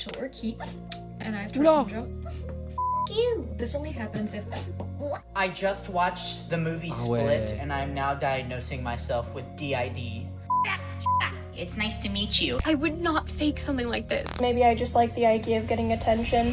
Rachel or Keith, and I've tried Oula. some drugs. You. This only happens if. I just watched the movie Ah Split, ouais. and I'm now diagnosing myself with DID. It's nice to meet you. I would not fake something like this. Maybe I just like the idea of getting attention.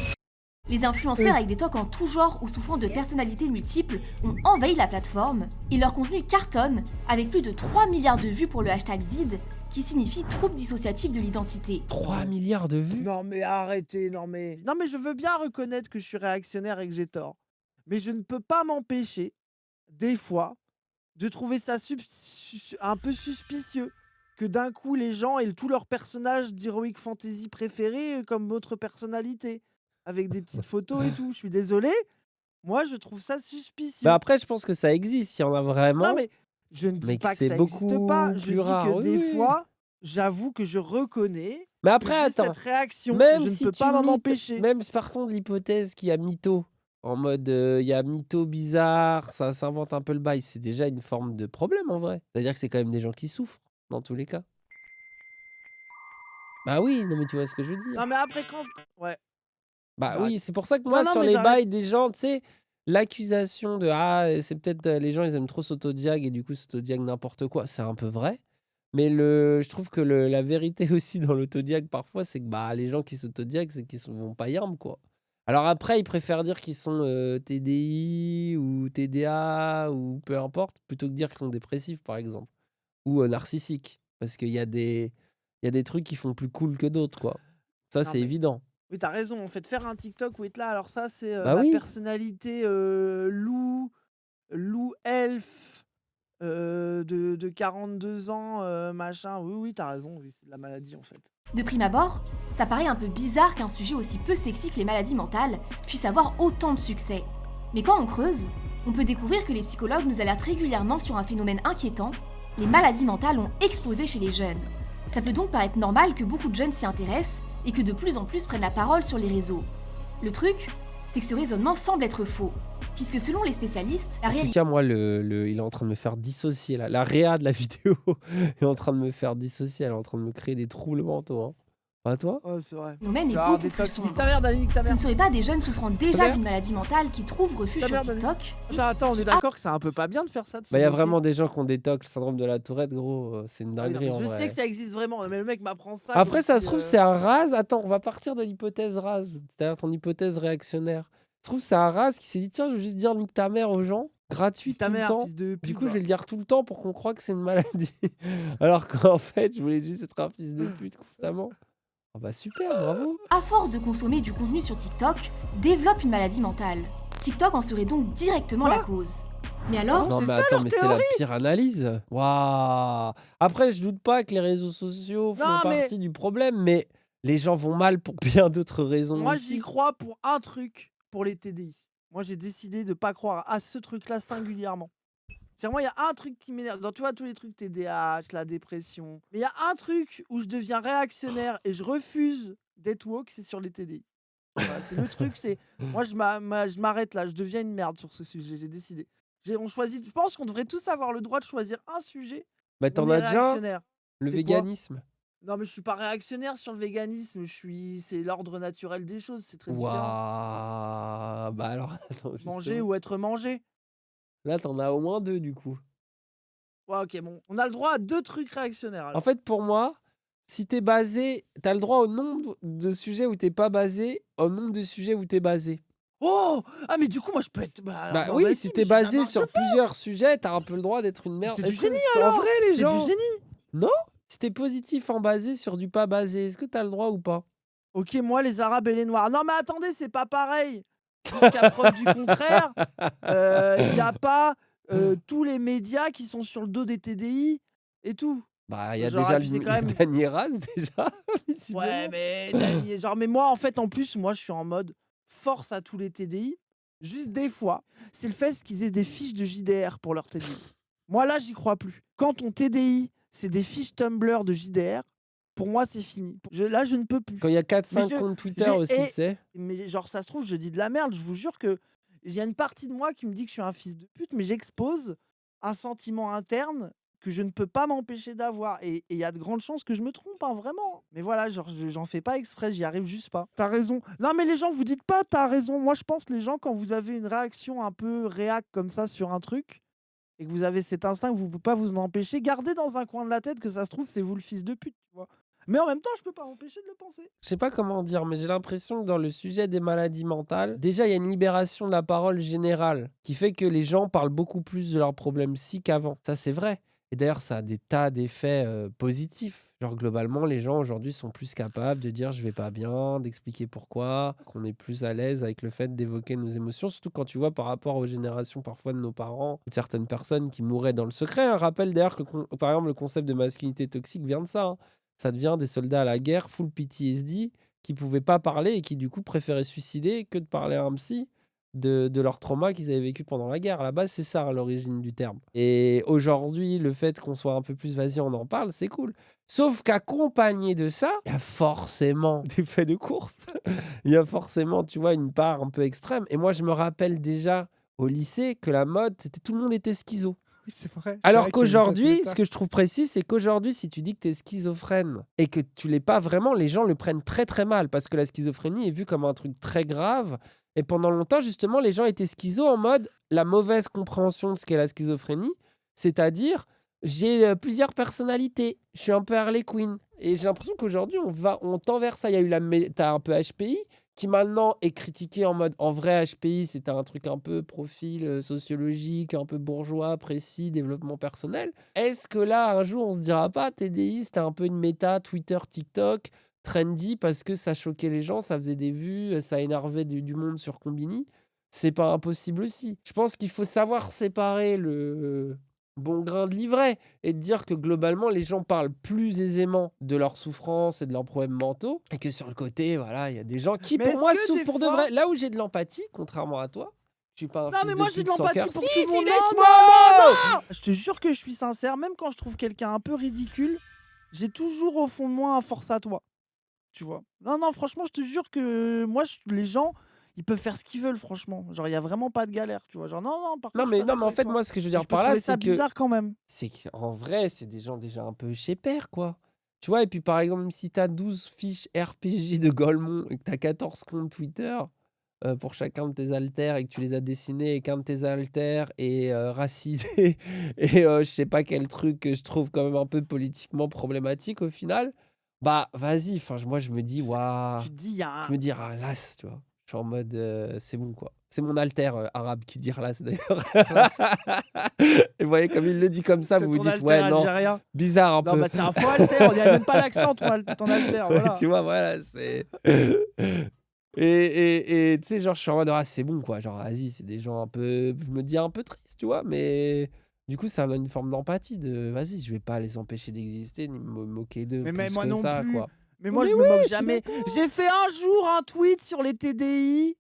Les influenceurs avec des tocs en tout genre ou souffrant de personnalités multiples ont envahi la plateforme et leur contenu cartonne avec plus de 3 milliards de vues pour le hashtag DID qui signifie trouble dissociatif de l'identité. 3 milliards de vues. Non mais arrêtez, non mais je veux bien reconnaître que je suis réactionnaire et que j'ai tort. Mais je ne peux pas m'empêcher, des fois, de trouver ça un peu suspicieux que d'un coup les gens aient tous leurs personnages d'Heroic Fantasy préférés comme votre personnalité, avec des petites photos et tout. Je suis désolé, moi je trouve ça suspicieux. Bah après, je pense que ça existe, il y en a vraiment. Non mais je ne dis mais pas que c'est ça n'existe pas, je plus dis rare. que Oui, des oui. fois, j'avoue que je reconnais Mais que après, j'ai attends. cette réaction, Même je ne si peux tu pas m'en mythes, empêcher. même partons de l'hypothèse qu'il y a mytho, en mode il y a mytho bizarre, ça s'invente un peu le bail, c'est déjà une forme de problème en vrai. C'est-à-dire que c'est quand même des gens qui souffrent, dans tous les cas. Bah oui, non mais tu vois ce que je veux dire. Non mais après quand... Ouais. Bah J'arrête. oui, c'est pour ça que Non, moi, non, sur mais les j'arrête. bails des gens, tu sais, l'accusation de c'est peut-être les gens, ils aiment trop s'autodiag et du coup, s'autodiag n'importe quoi, c'est un peu vrai. Mais je trouve que la vérité aussi dans l'autodiag, parfois, c'est que bah, les gens qui s'autodiag, c'est qu'ils vont pas yarm, quoi. Alors après, ils préfèrent dire qu'ils sont TDI ou TDA ou peu importe, plutôt que dire qu'ils sont dépressifs, par exemple. Ou narcissiques. Parce qu'il y a des trucs qui font plus cool que d'autres, quoi. Ça, Non, c'est mais- évident. Oui, t'as raison. En fait, faire un TikTok où être là, alors ça, c'est Bah la oui. personnalité loup elfe de 42 ans, machin. Oui, oui, t'as raison. Oui, c'est de la maladie, en fait. De prime abord, ça paraît un peu bizarre qu'un sujet aussi peu sexy que les maladies mentales puisse avoir autant de succès. Mais quand on creuse, on peut découvrir que les psychologues nous alertent régulièrement sur un phénomène inquiétant, les maladies mentales ont explosé chez les jeunes. Ça peut donc paraître normal que beaucoup de jeunes s'y intéressent et que de plus en plus prennent la parole sur les réseaux. Le truc, c'est que ce raisonnement semble être faux, puisque selon les spécialistes, la En tout réalité cas, moi, il est en train de me faire dissocier. Là. La réa de la vidéo est en train de me faire dissocier. Elle est en train de me créer des troubles mentaux. Hein. Pas toi? Ouais, c'est vrai. phénomène est Genre beaucoup des plus tocs. sombre. Nique ta merde, allez, nique ta Ce ne merde. seraient pas des jeunes souffrant déjà merde. d'une maladie mentale qui trouvent refuge Ta sur merde, TikTok. Attends, on est d'accord que c'est un peu pas bien de faire ça. De se Bah, il y a moquer. vraiment des gens qui ont des tocs, le syndrome de la Tourette, gros. C'est une Ah oui, non, dinguerie mais en je vrai. sais que ça existe vraiment, mais le mec m'apprend ça. Après, comme ça si, se trouve, c'est un rase. Attends, on va partir de l'hypothèse rase. C'est-à-dire ton hypothèse réactionnaire. Ça se trouve, c'est un rase qui s'est dit tiens, je vais juste dire nique ta mère aux gens, gratuit ta tout le mère, temps. fils de Du pute. coup, je vais le dire tout le temps pour qu'on croie que c'est une maladie. Alors qu'en fait, je voulais juste être un fils de pute constamment. Ah bah super, bravo. À force de consommer du contenu sur TikTok, développe une maladie mentale. TikTok en serait donc directement la cause. Mais alors, Non c'est mais ça, attends, leur mais c'est la pire analyse. Waouh. Après, je doute pas que les réseaux sociaux font Non, mais- partie du problème, mais les gens vont mal pour bien d'autres raisons. Moi, aussi. j'y crois pour un truc, pour les TDI. Moi, j'ai décidé de pas croire à ce truc-là singulièrement. C'est moi, il y a un truc qui m'énerve. Dans tu vois tous les trucs TDAH, la dépression. Mais il y a un truc où je deviens réactionnaire et je refuse d'être woke, c'est sur les TDI. Voilà, c'est le truc, c'est moi je m'arrête là, je deviens une merde sur ce sujet, j'ai décidé. On choisit, je pense qu'on devrait tous avoir le droit de choisir un sujet. Bah On t'en est as déjà un, réactionnaire. le C'est véganisme. Non mais je suis pas réactionnaire sur le véganisme, c'est l'ordre naturel des choses, c'est très différent. Waouh. Bah alors, attends, Manger justement. ou être mangé. Là, t'en as au moins deux du coup. Ouais, ok, bon, on a le droit à 2 trucs réactionnaires. En Alors. fait, pour moi, si t'es basé, t'as le droit au nombre de sujets où t'es pas basé, au nombre de sujets où t'es basé. Oh, ah mais du coup moi je peux être. Bah, Bah alors, oui, vas-y, si mais t'es j'ai basé n'importe sur quoi. plusieurs sujets, t'as un peu le droit d'être une merde. c'est du Est-ce que génie, c'est en alors. vrai les C'est gens? du génie. Non? Si t'es positif en basé sur du pas basé, est-ce que t'as le droit ou pas? Ok, moi les Arabes et les Noirs. Non mais attendez, c'est pas pareil. Jusqu'à preuve du contraire, il n'y a pas tous les médias qui sont sur le dos des TDI et tout. Bah, il y a Genre, déjà et puis c'est quand même- Dany Raz, déjà. visiblement. Ouais, mais genre, mais moi en fait, en plus, moi je suis en mode force à tous les TDI. Juste des fois, c'est le fait qu'ils aient des fiches de JDR pour leur TDI. Moi là, j'y crois plus. Quand ton TDI, c'est des fiches Tumblr de JDR, pour moi c'est fini. Là, je ne peux plus. Quand il y a 4-5 je- comptes Twitter j'ai- aussi, et- tu sais. Mais genre, ça se trouve, je dis de la merde. Je vous jure que il y a une partie de moi qui me dit que je suis un fils de pute, mais j'expose un sentiment interne que je ne peux pas m'empêcher d'avoir. Et il y a de grandes chances que je me trompe, hein, vraiment. Mais voilà, genre, j'en fais pas exprès, j'y arrive juste pas. T'as raison. Non, mais les gens, vous dites pas, t'as raison. Moi, je pense, les gens, quand vous avez une réaction un peu réac comme ça sur un truc, et que vous avez cet instinct que vous ne pouvez pas vous en empêcher, gardez dans un coin de la tête que ça se trouve, c'est vous le fils de pute, tu vois. Mais en même temps, je peux pas m'empêcher de le penser. Je sais pas comment dire, mais j'ai l'impression que dans le sujet des maladies mentales, déjà, il y a une libération de la parole générale qui fait que les gens parlent beaucoup plus de leurs problèmes psy qu'avant. Ça, c'est vrai. Et d'ailleurs, ça a des tas d'effets positifs. Genre, globalement, les gens aujourd'hui sont plus capables de dire je vais pas bien, d'expliquer pourquoi, qu'on est plus à l'aise avec le fait d'évoquer nos émotions, surtout quand tu vois par rapport aux générations parfois de nos parents, ou de certaines personnes qui mouraient dans le secret. Un rappel d'ailleurs que, par exemple, le concept de masculinité toxique vient de ça, hein. Ça devient des soldats à la guerre, full PTSD, qui pouvaient pas parler et qui du coup préféraient se suicider que de parler à un psy de leur trauma qu'ils avaient vécu pendant la guerre. À la base, c'est ça, hein, l'origine du terme. Et aujourd'hui, le fait qu'on soit un peu plus vas-y, on en parle, c'est cool. Sauf qu'accompagné de ça, il y a forcément des faits de course. Il y a forcément, tu vois, une part un peu extrême. Et moi, je me rappelle déjà au lycée que la mode, c'était tout le monde était schizo. Oui, c'est vrai. Alors qu'aujourd'hui, ce que je trouve précis, c'est qu'aujourd'hui, si tu dis que tu es schizophrène et que tu l'es pas vraiment, les gens le prennent très très mal parce que la schizophrénie est vue comme un truc très grave. Et pendant longtemps, justement, les gens étaient schizo en mode la mauvaise compréhension de ce qu'est la schizophrénie, c'est-à-dire j'ai plusieurs personnalités, je suis un peu Harley Quinn. Et j'ai l'impression qu'aujourd'hui, on tend vers ça. Il y a eu t'as un peu HPI qui maintenant est critiqué en mode en vrai HPI, c'était un truc un peu profil sociologique, un peu bourgeois, précis, développement personnel. Est-ce que là, un jour, on se dira pas TDI, c'était un peu une méta Twitter, TikTok, trendy parce que ça choquait les gens, ça faisait des vues, ça énervait du monde sur Combini? C'est pas impossible aussi. Je pense qu'il faut savoir séparer le bon grain de l'ivraie et de dire que globalement les gens parlent plus aisément de leurs souffrances et de leurs problèmes mentaux et que sur le côté voilà il y a des gens qui Mais pour est-ce moi que souffrent des pour de fois- vrai. Là où j'ai de l'empathie, contrairement à toi, je suis pas un Non, fils mais de moi, j'ai pute de sans l'empathie cœur. pour Si, tout le monde. si, Non, laisse-moi. non. Je te jure que je suis sincère, même quand je trouve quelqu'un un peu ridicule, j'ai toujours au fond de moi un force à toi. Tu vois? Non, non, franchement, je te jure que moi, les gens, ils peuvent faire ce qu'ils veulent, franchement. Genre, il y a vraiment pas de galère, tu vois? Genre, non, non, par contre, je suis pas Non mais d'accord en avec fait toi. moi ce que je veux Mais dire je peux par là trouver ça bizarre quand même. c'est qu'en vrai c'est des gens déjà un peu chez père quoi. Tu vois, et puis par exemple si t'as 12 fiches RPG de Golemont et que t'as 14 comptes Twitter pour chacun de tes haltères et que tu les as dessinés et qu'un de tes haltères est racisé et je sais pas quel truc que je trouve quand même un peu politiquement problématique au final, bah vas-y, enfin moi je me dis C'est- waouh, Tu te dis, il y a je me dis ah las, tu vois. Je suis en mode c'est bon quoi. C'est mon alter arabe qui dit las d'ailleurs. Et vous voyez comme il le dit comme ça, c'est vous vous ton dites alter ouais non, algérien. bizarre un Non, peu. bah, c'est un faux alter. On dirait même pas l'accent, ton alter. Ouais, Voilà. tu vois, voilà, c'est. Et tu sais, genre, je suis en mode, ah, c'est bon, quoi. Genre, vas-y, c'est des gens un peu. Je me dis un peu triste, tu vois, mais du coup, ça donne une forme d'empathie de, vas-y, je vais pas les empêcher d'exister, ni me moquer d'eux Mais plus moi que non ça, plus. quoi. Mais Non, moi, mais je me oui, moque je suis jamais. d'accord. J'ai fait un jour un tweet sur les TDI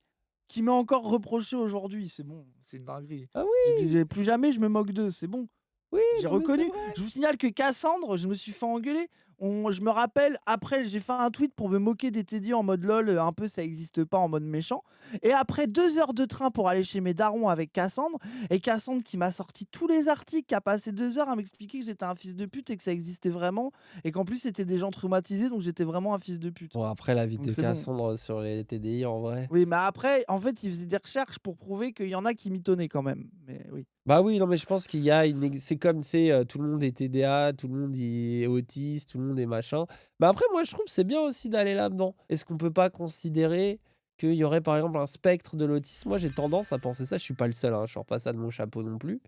qui m'est encore reproché aujourd'hui. C'est bon, c'est une dinguerie. Ah Je oui, disais plus jamais, je me moque d'eux. C'est bon. oui, J'ai non, mais c'est reconnu. vrai. Je vous signale que Cassandre, je me suis fait engueuler. Je me rappelle, après, j'ai fait un tweet pour me moquer des TD en mode lol, un peu ça existe pas en mode méchant. Et après 2 heures de train pour aller chez mes darons avec Cassandre, et Cassandre qui m'a sorti tous les articles, qui a passé 2 heures à m'expliquer que j'étais un fils de pute et que ça existait vraiment, et qu'en plus c'était des gens traumatisés, donc j'étais vraiment un fils de pute. Bon, après, la vie Donc de c'est bon. Cassandre sur les TDI, en vrai. Oui, mais après, en fait, il faisait des recherches pour prouver qu'il y en a qui mitonnaient quand même. Mais oui. Bah oui, non, mais je pense qu'il y a une. C'est comme, c'est tout le monde est TDA, tout le monde est autiste, tout le monde est machin. Bah après, moi, je trouve que c'est bien aussi d'aller là-dedans. Est-ce qu'on peut pas considérer qu'il y aurait, par exemple, un spectre de l'autisme? Moi, j'ai tendance à penser ça. Je suis pas le seul, hein, je sors pas ça de mon chapeau non plus.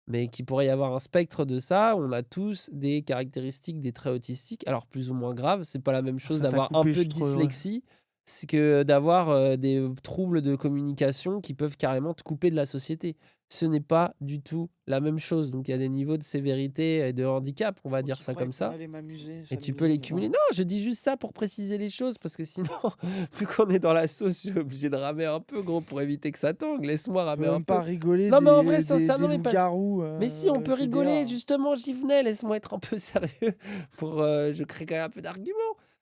Mais qu'il pourrait y avoir un spectre de ça. On a tous des caractéristiques, des traits autistiques. Alors, plus ou moins graves. C'est pas la même chose Ça t'a d'avoir un coupé, peu je de trouve, ouais. dyslexie c'est que d'avoir des troubles de communication qui peuvent carrément te couper de la société. Ce n'est pas du tout la même chose. Donc, il y a des niveaux de sévérité et de handicap, on va dire ça comme ça. Et tu peux les cumuler. Non, je dis juste ça pour préciser les choses, parce que sinon, vu qu'on est dans la sauce, je suis obligé de ramer un peu, gros, pour éviter que ça tangue. Laisse-moi On ramer peut un même peu. pas rigoler Non, mais en des, vrai, des, sincèrement, des mais pas. loups-garous. Mais si, on peut TDA. rigoler, justement, j'y venais. Laisse-moi être un peu sérieux pour. Je crée quand même un peu d'arguments.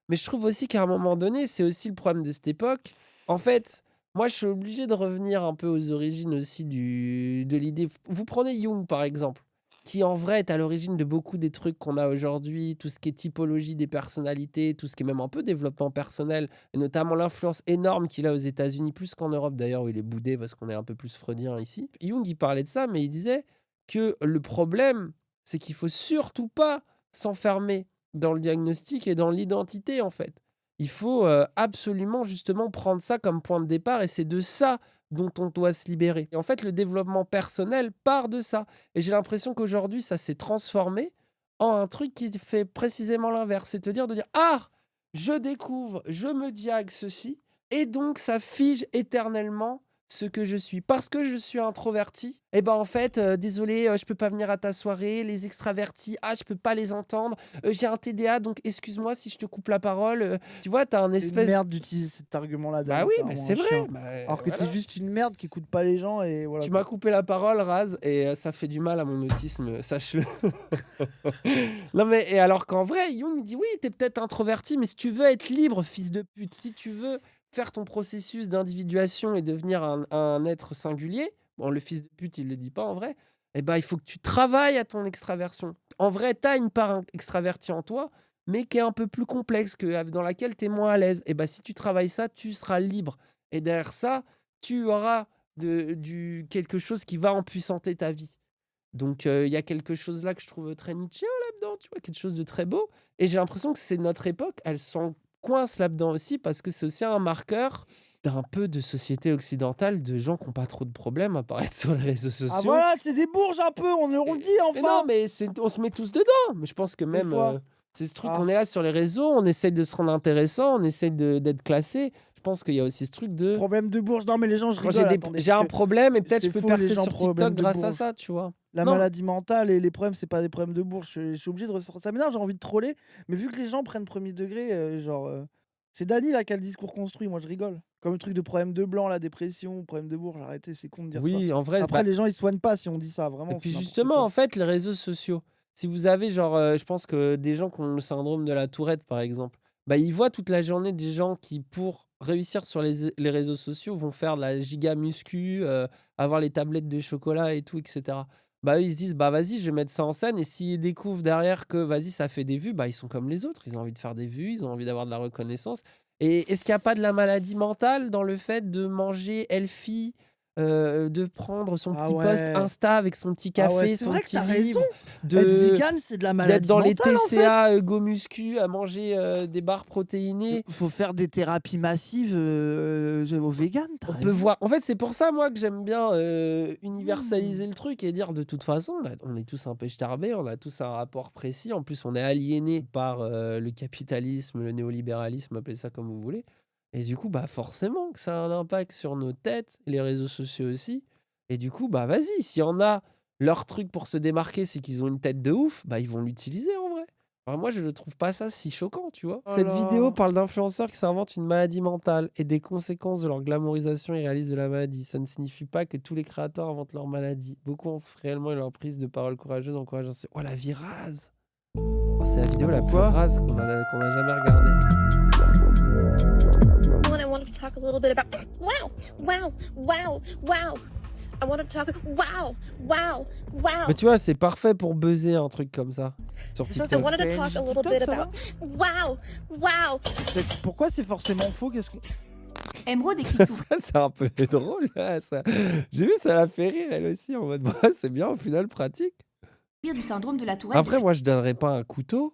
Mais je trouve aussi qu'à un moment donné, c'est aussi le problème de cette époque. En fait, moi, je suis obligé de revenir un peu aux origines aussi de l'idée. Vous prenez Jung, par exemple. qui en vrai est à l'origine de beaucoup des trucs qu'on a aujourd'hui, tout ce qui est typologie des personnalités, tout ce qui est même un peu développement personnel, et notamment l'influence énorme qu'il a aux États-Unis, plus qu'en Europe d'ailleurs, où il est boudé parce qu'on est un peu plus freudien ici. Jung, il parlait de ça, mais il disait que le problème, c'est qu'il faut surtout pas s'enfermer dans le diagnostic et dans l'identité, en fait. Il faut absolument justement prendre ça comme point de départ, et c'est de ça dont on doit se libérer. Et en fait, le développement personnel part de ça. Et j'ai l'impression qu'aujourd'hui, ça s'est transformé en un truc qui fait précisément l'inverse. C'est-à-dire de dire, ah, je découvre, je me diague ceci, et donc ça fige éternellement ce que je suis. Parce que je suis introverti, et ben en fait, désolé, je peux pas venir à ta soirée, les extravertis, ah, je peux pas les entendre, j'ai un TDA, donc excuse-moi si je te coupe la parole. Tu vois, t'as un C'est une espèce... merde d'utiliser cet argument-là, Bah David. oui, T'es mais vraiment c'est un vrai. chien. Bah, Alors que voilà. t'es juste une merde qui écoute pas les gens et voilà. Tu quoi. m'as coupé la parole, Raz, et ça fait du mal à mon autisme, sache-le. Non mais, et alors qu'en vrai, Jung dit oui, t'es peut-être introverti, mais si tu veux être libre, fils de pute, si tu veux faire ton processus d'individuation et devenir un être singulier, bon, le fils de pute, il le dit pas en vrai, eh ben, il faut que tu travailles à ton extraversion. En vrai, t'as une part extravertie en toi, mais qui est un peu plus complexe, dans laquelle t'es moins à l'aise. Et ben, si tu travailles ça, tu seras libre. Et derrière ça, tu auras quelque chose qui va empuissanter ta vie. Donc, il y a quelque chose là que je trouve très nietzschéen là-dedans, tu vois, quelque chose de très beau. Et j'ai l'impression que c'est notre époque, elle s'en coince là-dedans aussi, parce que c'est aussi un marqueur d'un peu de société occidentale, de gens qui n'ont pas trop de problèmes à apparaître sur les réseaux sociaux. Ah voilà, c'est des bourges un peu, on le dit Mais non, enfin. mais on se met tous dedans. Mais je pense que même, fois. c'est ce truc, Ah. on est là sur les réseaux, on essaye de se rendre intéressant, on essaye d'être classé. Je pense qu'il y a aussi ce truc de... Problème de bourge. Non mais les gens, je Quand rigole. j'ai attendez, j'ai parce un que problème et peut-être c'est je peux faux, les percer gens sur problème TikTok de grâce à bourge. ça, tu vois. La Non. maladie mentale et les problèmes, c'est pas des problèmes de bourge. Je suis obligé de ressortir. Ça m'énerve, j'ai envie de troller. Mais vu que les gens prennent premier degré, c'est Dany là qui a le discours construit, moi je rigole. Comme le truc de problème de blanc, la dépression, problème de bourge, arrêtez, c'est con de dire ça. Oui, en vrai, Après, bah, les gens ils se soignent pas si on dit ça, et vraiment. puis c'est n'importe justement, quoi. en fait, les réseaux sociaux, si vous avez genre, je pense que des gens qui ont le syndrome de la Tourette, par exemple, bah, ils voient toute la journée des gens qui, pour réussir sur les réseaux sociaux, vont faire de la giga muscu, avoir les tablettes de chocolat et tout, etc. Bah, eux, ils se disent, bah vas-y, je vais mettre ça en scène, et s'ils découvrent derrière que, vas-y, ça fait des vues, bah, ils sont comme les autres, ils ont envie de faire des vues, ils ont envie d'avoir de la reconnaissance. Et est-ce qu'il n'y a pas de la maladie mentale dans le fait de manger healthy, de prendre son Ah petit post ouais. Insta avec son petit Ah café, ouais, c'est son vrai que petit t'as raison. livre, Être de vegan, c'est de la d'être maladie dans les mentale en fait. TCA Go Muscu, à manger des barres protéinées. Faut faire des thérapies massives au vegan, t'as On raison. peut voir. En fait, c'est pour ça, moi, que j'aime bien universaliser le truc et dire de toute façon, on est tous un peu starbés, on a tous un rapport précis. En plus, on est aliénés par le capitalisme, le néolibéralisme, appelez ça comme vous voulez. Et du coup, bah forcément que ça a un impact sur nos têtes, les réseaux sociaux aussi. Et du coup, bah vas-y, s'il y en a, leur truc pour se démarquer, c'est qu'ils ont une tête de ouf, bah ils vont l'utiliser en vrai. Alors moi, je ne trouve pas ça si choquant, tu vois. Oh Cette là. vidéo parle d'influenceurs qui s'inventent une maladie mentale et des conséquences de leur glamourisation irréaliste de la maladie. Ça ne signifie pas que tous les créateurs inventent leur maladie. Beaucoup ont réellement leur prise de parole courageuse, encourageant. Oh, la vie rase. Oh, c'est la vidéo la plus Pourquoi rase qu'on a jamais regardée. I wanted to talk a little bit about wow. I wanted to talk wow. Mais tu vois, c'est parfait pour buzzer un truc comme ça sur Mais ça, I TikTok. wanted to PNJ talk a little TikTok, bit ça about wow. Pourquoi c'est forcément faux? Qu'est-ce qu'on... Emeraude explique souvent Ça, c'est un peu drôle, là, ça. J'ai vu, ça l'a fait rire, elle aussi, en mode, bah, c'est bien, au final, pratique. du syndrome de la Tourette Après, depuis moi, je donnerais pas un couteau.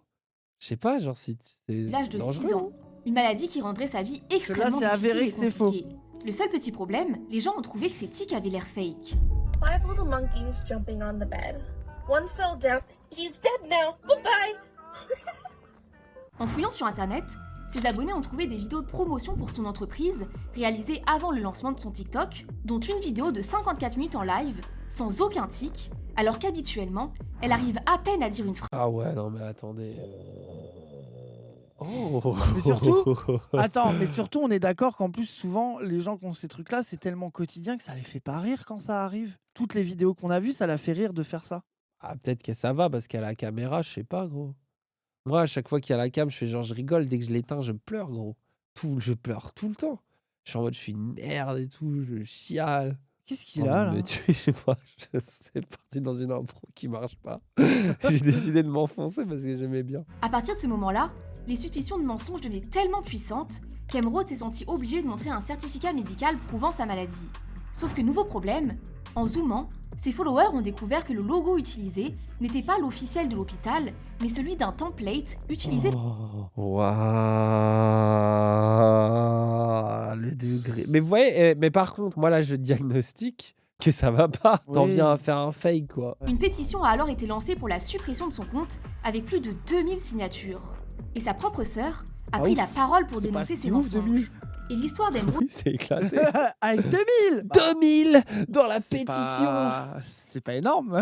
Je sais pas, genre, si c'est l'âge de dangereux, 6 ans. Une maladie qui rendrait sa vie extrêmement c'est avéré difficile et que c'est faux. compliquée. Le seul petit problème, les gens ont trouvé que ces tics avaient l'air fake. 5 little monkeys jumping on the bed. One fell down. He's dead now. Bye-bye. En fouillant sur internet, ses abonnés ont trouvé des vidéos de promotion pour son entreprise, réalisées avant le lancement de son TikTok, dont une vidéo de 54 minutes en live, sans aucun tic, alors qu'habituellement, elle arrive à peine à dire une phrase. Ah ouais, non, mais attendez. Oh. Mais surtout, attends, mais surtout, on est d'accord qu'en plus, souvent, les gens qui ont ces trucs-là, c'est tellement quotidien que ça les fait pas rire quand ça arrive. Toutes les vidéos qu'on a vues, ça la fait rire de faire ça. Ah, peut-être que ça va parce qu'à la caméra, je sais pas, gros. Moi, à chaque fois qu'il y a la cam, je fais genre, je rigole. Dès que je l'éteins, je pleure, gros. Je pleure tout le temps. Je suis en mode, je suis une merde et tout, je chiale. Qu'est-ce qu'il a là? me tuer, je sais pas. C'est parti dans une impro qui marche pas. J'ai décidé de m'enfoncer parce que j'aimais bien. À partir de ce moment-là, les suspicions de mensonge devenaient tellement puissantes qu'Emeraude s'est sentie obligée de montrer un certificat médical prouvant sa maladie. Sauf que nouveau problème, en zoomant, ses followers ont découvert que le logo utilisé n'était pas l'officiel de l'hôpital, mais celui d'un template utilisé Waouh, le degré. Mais vous voyez, mais par contre, moi là, je diagnostique que ça va pas. T'en Oui. viens à faire un fake, quoi. Une pétition a alors été lancée pour la suppression de son compte avec plus de 2000 signatures. Et sa propre sœur a Ah pris ouf, la parole pour c'est pas dénoncer si ces ouf, mensonges. 2000. Et l'histoire d'Emeraude Oui, c'est éclaté. Avec 2000 2000 dans la C'est pétition. C'est pas énorme.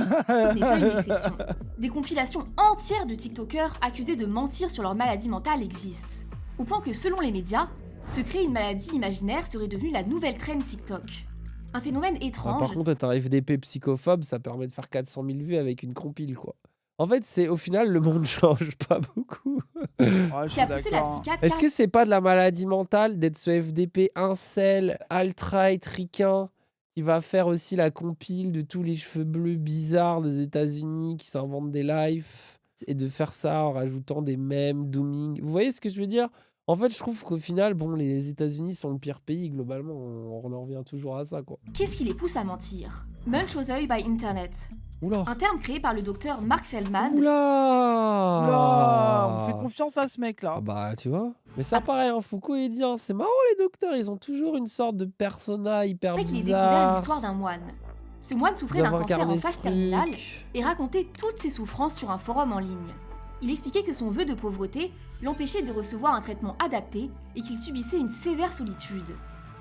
n'est pas une exception. Des compilations entières de TikTokers accusés de mentir sur leur maladie mentale existent. Au point que selon les médias, se créer une maladie imaginaire serait devenu la nouvelle trend TikTok. Un phénomène Ah, étrange. par contre, être un FDP psychophobe, ça permet de faire 400 000 vues avec une compile, quoi. En fait, c'est au final, le monde change pas beaucoup. Ouais, je qui suis a poussé la d'accord, hein. psychiatre Est-ce que c'est pas de la maladie mentale d'être ce FDP incel, alt-right, ricain, qui va faire aussi la compile de tous les cheveux bleus bizarres des États-Unis qui s'inventent des lives et de faire ça en rajoutant des mèmes, dooming. Vous voyez ce que je veux dire? En fait, je trouve qu'au final, bon, les États-Unis sont le pire pays, globalement, on en revient toujours à ça, quoi. Qu'est-ce qui les pousse à mentir? Munchausen by Internet. Oula! Un terme créé par le docteur Mark Feldman. Oula! Oula, on fait confiance à ce mec là. Ah bah, tu vois. Mais ça paraît, hein, Foucault, il dit, hein, c'est marrant, les docteurs, ils ont toujours une sorte de persona hyper Après qu'il ait découvert bizarre. l'histoire d'un moine. Ce moine souffrait d'un D'avoir cancer en incarné phase ce terminale truc. et racontait toutes ses souffrances sur un forum en ligne. Il expliquait que son vœu de pauvreté l'empêchait de recevoir un traitement adapté et qu'il subissait une sévère solitude.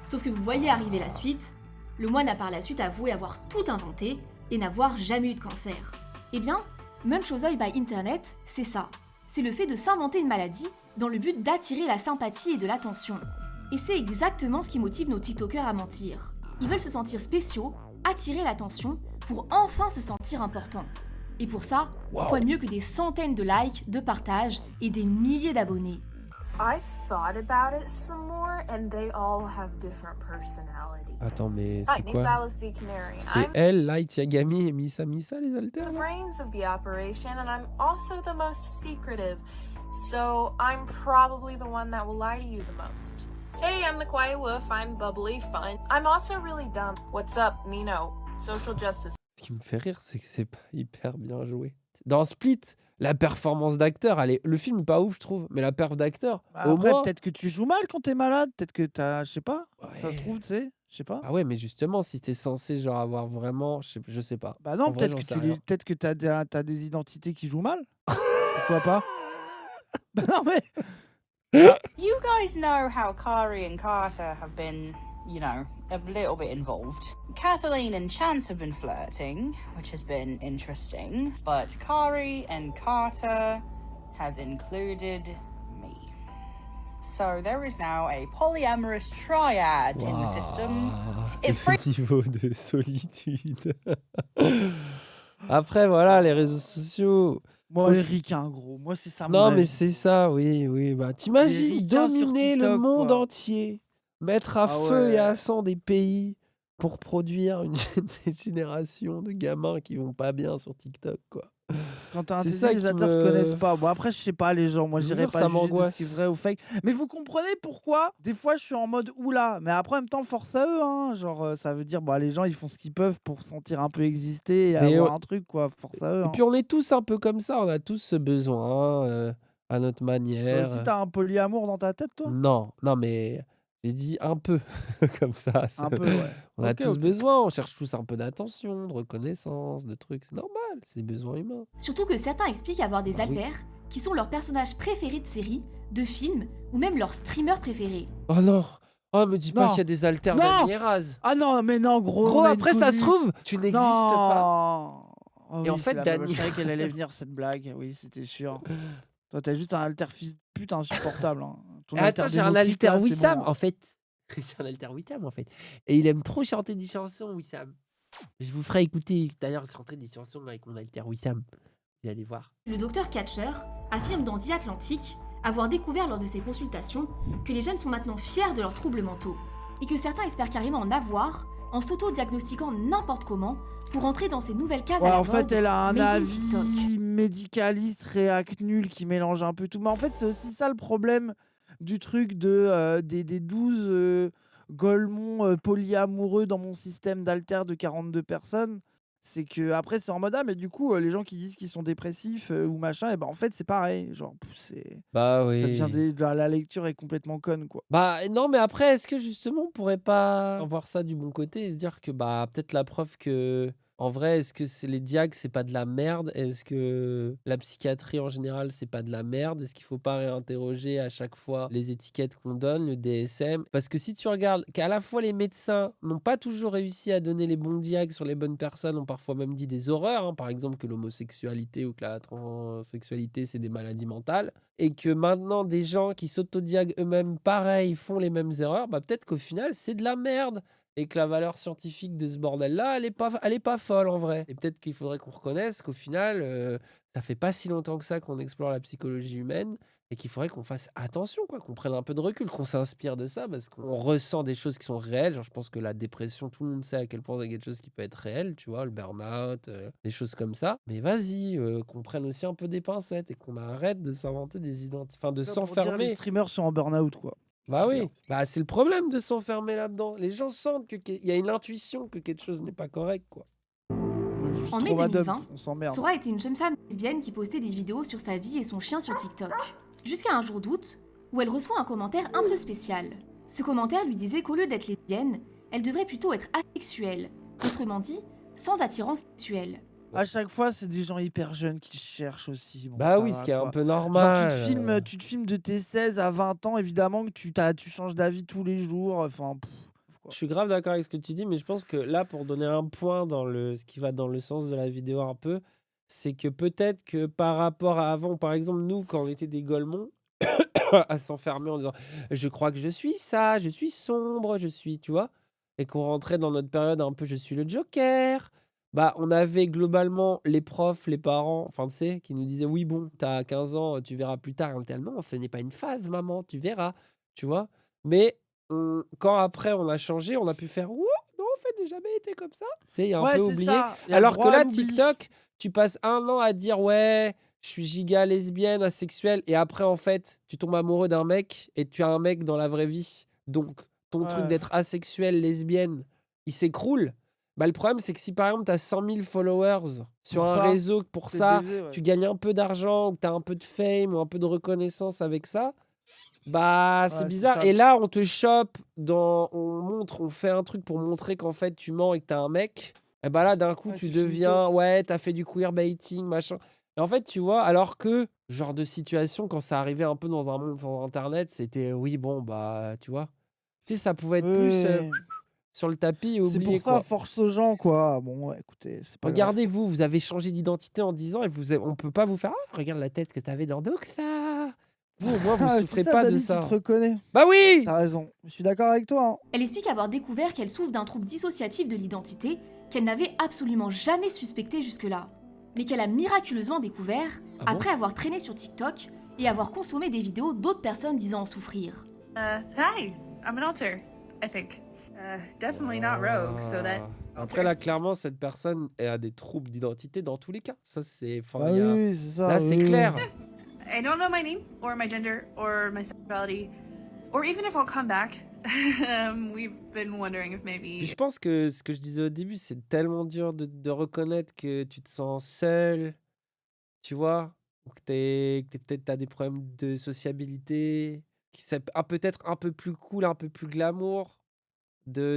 Sauf que vous voyez arriver la suite, le moine a par la suite avoué avoir tout inventé et n'avoir jamais eu de cancer. Eh bien, Munchausen by Internet, c'est ça. C'est le fait de s'inventer une maladie dans le but d'attirer la sympathie et de l'attention. Et c'est exactement ce qui motive nos TikTokers à mentir. Ils veulent se sentir spéciaux, attirer l'attention pour enfin se sentir importants. Et pour ça, quoi de mieux que des centaines de likes, de partages et des milliers d'abonnés. I thought about it some more, and they all have different personalities. Attends, mais Hi, c'est name's quoi? Alice C. Canary. C'est I'm elle, Light Yagami et Misa, les alters, the là? brains of the operation, and I'm also the most secretive. So I'm probably the one that will lie to you the most. Hey, I'm the quiet wolf. I'm bubbly, fun. I'm also really dumb. What's up, Nino? Social justice. Ce qui me fait rire, c'est que c'est pas hyper bien joué. Dans Split, la performance d'acteur, le film est pas ouf, je trouve, mais la perf d'acteur, Bah, au après, moins... peut-être que tu joues mal quand t'es malade. Peut-être que t'as. Je sais pas. Ça se Ouais. trouve, tu sais. Je sais pas. Ah ouais, mais justement, si t'es censé genre avoir vraiment... Je sais pas. Bah En non, vrai, peut-être j'en que sais tu rien. peut-être que t'as des identités qui jouent mal. Pourquoi pas? Bah non mais. You guys know how Kari and Carter have been, you know, a little bit involved. Kathleen and Chance have been flirting, which has been interesting, but Kari and Carter have included me. So there is now a polyamorous triad in the system. It Le niveau de solitude. Après, voilà, les réseaux sociaux... Moi, les ricains, gros. Moi, c'est ça. Non, mon mais avis. c'est ça, oui, oui. Bah, t'imagines ricains sur dominer le TikTok, monde quoi. entier, mettre à Ah feu et à ouais. sang des pays pour produire une génération de gamins qui vont pas bien sur TikTok, quoi. Quand t'as un C'est TD, ça les qui acteurs se me- connaissent pas. Bon, après, je sais pas, les gens. Moi, Je je vous dirais jure, pas ça juger de ce m'angoisse. qui est vrai ou fake. Mais vous comprenez pourquoi, des fois, je suis en mode oula. Mais après, en même temps, force à eux. Hein. Genre, ça veut dire, bah, les gens, ils font ce qu'ils peuvent pour sentir un peu exister et Mais avoir un truc, quoi. Force à eux. Et Hein. puis on est tous un peu comme ça, on a tous ce besoin à notre Toi manière. aussi, t'as un polyamour dans ta tête, toi? Non, non, mais j'ai dit un peu comme ça. Un peu, ouais. On a Ok, tous ok. besoin, on cherche tous un peu d'attention, de reconnaissance, de trucs. C'est normal, c'est des besoins humains. Surtout que certains expliquent avoir des Bah oui. alters qui sont leurs personnages préférés de séries, de films ou même leurs streamers préférés. Oh non! Oh, me dis pas Non. qu'il y a des alters Non. d'Admiraz. Ah non, mais non, gros. Gros, on a une après, ça se connue. trouve, tu n'existes pas. Non. Oh Et en oui, fait, c'est la- Dany- Je savais qu'elle allait venir, cette blague. Oui, c'était sûr. Toi, t'as juste un alter fils de pute insupportable. Hein. Ton Attends, alter j'ai un démocrite, alter là, c'est Wissam, bon, hein. en fait. J'ai un alter Wissam, en fait. Et il aime trop chanter des chansons, Wissam. Je vous ferai écouter, d'ailleurs, chanter des chansons avec mon alter Wissam. Vous allez voir. Le docteur Catcher affirme dans The Atlantic avoir découvert lors de ses consultations que les jeunes sont maintenant fiers de leurs troubles mentaux et que certains espèrent carrément en avoir en s'auto-diagnostiquant n'importe comment pour entrer dans ces nouvelles cases Ouais, à la en fait, mode, elle a un made in TikTok. avis médicaliste, réac nul, qui mélange un peu tout. Mais en fait, c'est aussi ça le problème du truc des 12 golemons polyamoureux dans mon système d'alter de 42 personnes. C'est que après c'est en mode ah mais du coup les gens qui disent qu'ils sont dépressifs ou machin et ben en fait c'est pareil genre Bah ça devient oui. la lecture est complètement conne quoi. Bah non, mais après, est-ce que justement on pourrait pas voir ça du bon côté et se dire que bah peut-être la preuve que en vrai, est-ce que les diags c'est pas de la merde? Est-ce que la psychiatrie en général c'est pas de la merde? Est-ce qu'il faut pas réinterroger à chaque fois les étiquettes qu'on donne, le DSM? Parce que si tu regardes qu'à la fois les médecins n'ont pas toujours réussi à donner les bons diags sur les bonnes personnes, ont parfois même dit des horreurs, hein, par exemple que l'homosexualité ou que la transsexualité c'est des maladies mentales, et que maintenant des gens qui s'autodiaguent eux-mêmes pareil font les mêmes erreurs, bah peut-être qu'au final c'est de la merde et que la valeur scientifique de ce bordel-là, elle est pas folle en vrai. Et peut-être qu'il faudrait qu'on reconnaisse qu'au final, ça fait pas si longtemps que ça qu'on explore la psychologie humaine et qu'il faudrait qu'on fasse attention, quoi, qu'on prenne un peu de recul, qu'on s'inspire de ça parce qu'on ressent des choses qui sont réelles. Genre, je pense que la dépression, tout le monde sait à quel point c'est quelque chose qui peut être réel, tu vois, le burn-out, des choses comme ça. Mais vas-y, qu'on prenne aussi un peu des pincettes et qu'on arrête de s'inventer des identités, enfin de Pour dire les s'enfermer. streamers sont en burn-out quoi. Bah Super. oui, bah c'est le problème de s'enfermer là-dedans. Les gens sentent qu'il y a une intuition que quelque chose n'est pas correct, quoi. En mai 2020, on s'emmerde. Sora était une jeune femme lesbienne qui postait des vidéos sur sa vie et son chien sur TikTok. Jusqu'à un jour d'août, où elle reçoit un commentaire un peu spécial. Ce commentaire lui disait qu'au lieu d'être lesbienne, elle devrait plutôt être asexuelle, autrement dit, sans attirance sexuelle. À chaque fois, c'est des gens hyper jeunes qui cherchent aussi. Bon, Bah ça oui, va, ce qui est quoi. un peu Genre, normal. tu te filmes de tes 16 à 20 ans, évidemment que tu changes d'avis tous les jours. Enfin, Je suis grave d'accord avec ce que tu dis, mais je pense que là, pour donner un point dans ce qui va dans le sens de la vidéo un peu, c'est que peut-être que par rapport à avant, par exemple, nous, quand on était des golemons, à s'enfermer en disant je crois que je suis ça, je suis sombre, je suis, tu vois, et qu'on rentrait dans notre période un peu je suis le Joker, bah on avait globalement les profs, les parents, enfin tu sais, qui nous disaient oui bon, t'as 15 ans, tu verras plus tard, un tel non, ce n'est pas une phase maman, tu verras, tu vois, mais quand après on a changé, on a pu faire ouh, non en fait j'ai jamais été comme ça, tu sais, il y a un ouais, peu c'est oublié, ça. Il y a le alors que droit à là l'oubli. TikTok, tu passes un an à dire ouais je suis giga lesbienne, asexuelle, et après, en fait, tu tombes amoureux d'un mec et tu as un mec dans la vraie vie. Donc, ton truc Ouais. d'être asexuelle, lesbienne, il s'écroule. Bah, le problème, c'est que si par exemple, tu as 100 000 followers sur Pour un ça, réseau, pour t'es ça, baisé, ouais. tu gagnes un peu d'argent, ou que tu as un peu de fame ou un peu de reconnaissance avec ça, bah, c'est Ouais, c'est bizarre. ça. Et là, on te chope, on fait un truc pour montrer qu'en fait, tu mens et que tu as un mec. Et bah là, d'un coup, Ouais, tu c'est finito. deviens, ouais, t'as fait du queerbaiting, machin. Et en fait, tu vois, alors que, genre de situation, quand ça arrivait un peu dans un monde sans internet, c'était oui, bon, bah, tu vois. Tu sais, ça pouvait être plus Ouais. sur le tapis et C'est oublié, pour ça, quoi. force aux gens, quoi. Bon, ouais, écoutez, c'est pas grave. Regardez, vous avez changé d'identité en 10 ans et on peut pas vous faire ah, regarde la tête que t'avais dans Doxa. Vous, au moins, vous Ah, souffrez c'est ça, pas de Dali, ça. tu te reconnais. Bah oui! T'as raison. Je suis d'accord avec toi. Hein. Elle explique avoir découvert qu'elle souffre d'un trouble dissociatif de l'identité qu'elle n'avait absolument jamais suspecté jusque-là, mais qu'elle a miraculeusement découvert Ah bon? après avoir traîné sur TikTok et avoir consommé des vidéos d'autres personnes disant en souffrir. Hi, I'm an alter, I think. Definitely not rogue, so that. Ah. Après, là, clairement, cette personne elle a des troubles d'identité dans tous les cas. Ça, c'est. Enfin, Bah il y a- oui, c'est ça. Là, c'est oui, clair. I don't know my name, or my gender, or my sexuality, or even if I'll come back. We've been wondering if Puis maybe. je pense que ce que je disais au début, c'est tellement dur de reconnaître que tu te sens seul, tu vois, ou que peut-être t'as des problèmes de sociabilité, qui c'est peut-être un peu plus cool, un peu plus glamour,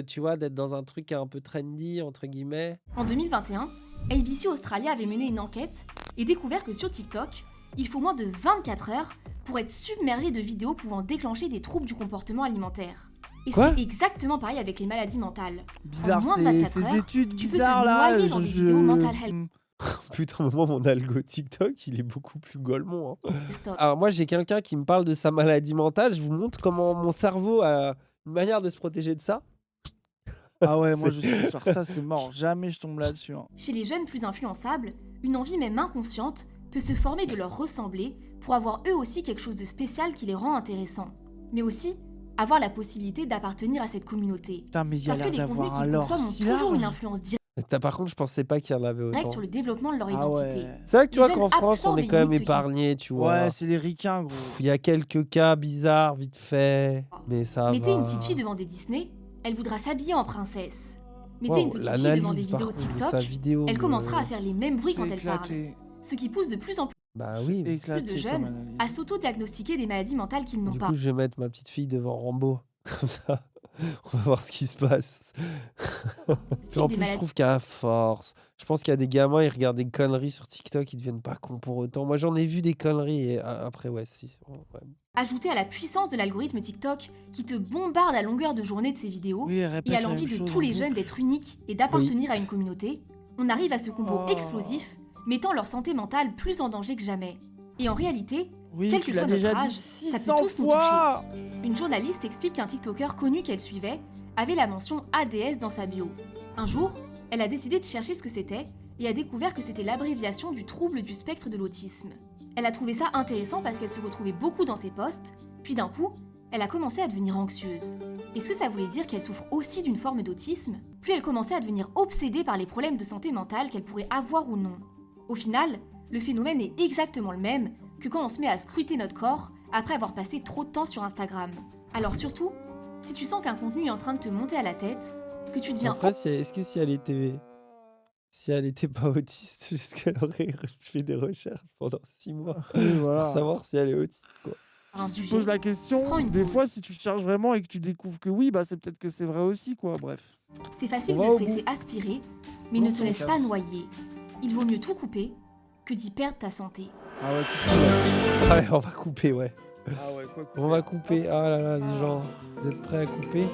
tu vois, d'être dans un truc qui est un peu trendy, entre guillemets. En 2021, ABC Australia avait mené une enquête et découvert que sur TikTok, il faut moins de 24 heures pour être submergé de vidéos pouvant déclencher des troubles du comportement alimentaire. Et Quoi? c'est exactement pareil avec les maladies mentales. Bizarre, En moins de 24 ces heures, études tu peux te bizarres là. noyer dans des vidéos mental health. Putain, moi, mon algo TikTok, il est beaucoup plus golemon. Hein. Stop. Alors moi, j'ai quelqu'un qui me parle de sa maladie mentale. Je vous montre comment mon cerveau a une manière de se protéger de ça. Ah ouais, moi je suis sur ça, c'est mort. Jamais je tombe là-dessus. Hein. Chez les jeunes plus influençables, une envie même inconsciente peut se former de leur ressembler pour avoir eux aussi quelque chose de spécial qui les rend intéressants. Mais aussi, avoir la possibilité d'appartenir à cette communauté. Putain, mais il y a Parce que l'air les contenus d'avoir un qu'ils lore consomment ont si toujours une large. influence Par contre, je pensais pas qu'il y en avait directe autant. sur le développement de leur Ah identité. ouais. C'est vrai que tu Les vois jeunes qu'en France, on absorbent est les quand même limites de ce qui- épargné, tu vois. Ouais, c'est les ricains, gros. Il y a quelques cas bizarres, vite fait, mais ça Mettez va. une petite fille devant des Disney, elle voudra s'habiller en princesse. Mettez Waouh, une petite fille devant des l'analyse, par vidéos contre, de TikTok, sa vidéo, elle me- commencera à faire les mêmes bruits quand C'est elle parle. éclaté. Ce qui pousse de plus en Bah oui. plus Éclaté de comme jeunes analyse. à s'auto-diagnostiquer des maladies mentales qu'ils n'ont Du pas. coup, je vais mettre ma petite fille devant Rambo. Comme ça, on va voir ce qui se passe. Style En des plus, je maladies trouve qu'à force, je pense qu'il y a des gamins, ils regardent des conneries sur TikTok, ils deviennent pas cons pour autant. Moi, j'en ai vu des conneries et après, ouais, si. Ouais. ajoutées à la puissance de l'algorithme TikTok qui te bombarde à longueur de journée de ses vidéos Oui, elle répète et à la l'envie même de chose tous en les boucle. jeunes d'être uniques et d'appartenir à une communauté, on arrive à ce combo Oh. explosif mettant leur santé mentale plus en danger que jamais. Et en réalité, Oui, quel tu que l'as soit notre déjà dit âge, ça peut 600 tous nous fois. une journaliste explique qu'un TikToker connu qu'elle suivait avait la mention ADS dans sa bio. Un jour, elle a décidé de chercher ce que c'était et a découvert que c'était l'abréviation du trouble du spectre de l'autisme. Elle a trouvé ça intéressant parce qu'elle se retrouvait beaucoup dans ses posts, puis d'un coup, elle a commencé à devenir anxieuse. Est-ce que ça voulait dire qu'elle souffre aussi d'une forme d'autisme? Puis elle commençait à devenir obsédée par les problèmes de santé mentale qu'elle pourrait avoir ou non. Au final, le phénomène est exactement le même que quand on se met à scruter notre corps après avoir passé trop de temps sur Instagram. Alors surtout, si tu sens qu'un contenu est en train de te monter à la tête, que tu deviens Après, est-ce que si elle était pas autiste, est-ce qu'elle aurait fait des recherches pendant 6 mois Oui, voilà. pour savoir si elle est autiste, quoi. un Si tu sujet, poses la question, prends une des pause. fois, si tu cherches vraiment et que tu découvres que oui, bah c'est peut-être que c'est vrai aussi, quoi. Bref. c'est facile On va de au se bout. laisser aspirer, mais On ne s'en te laisse casse. pas noyer. Il vaut mieux tout couper que d'y perdre ta santé. Ah ouais, coupe tout, ouais. Ouais, on va couper, ouais. Ah ouais, quoi couper. On va couper. Ah là là, les gens, vous êtes prêts à couper?